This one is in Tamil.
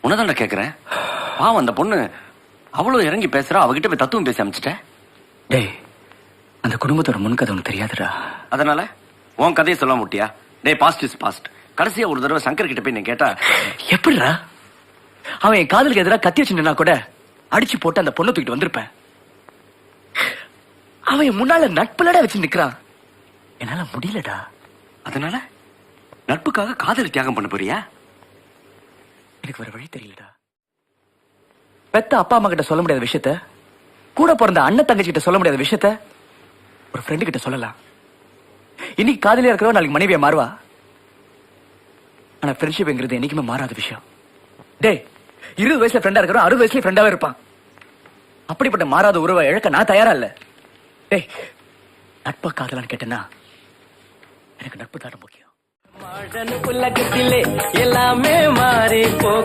உன்னதான்டா கேக்குறேன். பாவம் அந்த பொண்ணு அவ்வளவு இறங்கி பேசுறா, அவகிட்ட போய் தத்துவம் பேசி அமைச்சிட்ட. டேய், அந்த குடும்பத்தோட முன்கதை உனக்கு தெரியாதுடா. அதனால உன் கதையை சொல்ல முட்டியா? டேய், பாஸ்ட் இஸ் பாஸ்ட். கடைசியா ஒரு தடவை சங்கர் கிட்ட போய் நீ கேட்டா எப்படிடா? அவன் என் காதலுக்கு எதிராக கத்தி வச்சுனா கூட அடிச்சு போட்டு அந்த பொண்ணை தூக்கிட்டு வந்திருப்பேன். அவன் என் முன்னால நட்புலடா வச்சு நிக்கிறான். என்னால முடியலடா. அதனால நட்புக்காக காதல் தியாகம் பண்ண போறியா? எனக்கு வேற வழி தெரியலடா. பெத்த அப்பா அம்மா கிட்ட சொல்ல முடியாத விஷயத்த, கூட பிறந்த அண்ணன் தங்கச்சி கிட்ட சொல்ல முடியாத விஷயத்த ஒரு ஃப்ரெண்டு கிட்ட சொல்லலாம். இன்னைக்கு காதலியா இருக்கிறவன் நாளைக்கு மனைவியா மாறுவா. ஆனா ஃப்ரெண்ட்ஷிப்ங்கிறது என்னைக்குமே மாறாத விஷயம். டேய், 20 வயசுல ஃப்ரெண்டா இருக்கிறோம், 60 வயசுல ஃப்ரெண்டாவே இருப்பான். அப்படிப்பட்ட மாறாத உறவை இழக்க நான் தயாரா இல்ல. டேய், நட்பா காதலான்னு கேட்டேன்னா எனக்கு நட்பு தான் முக்கியம். எல்லாமே மாறி போ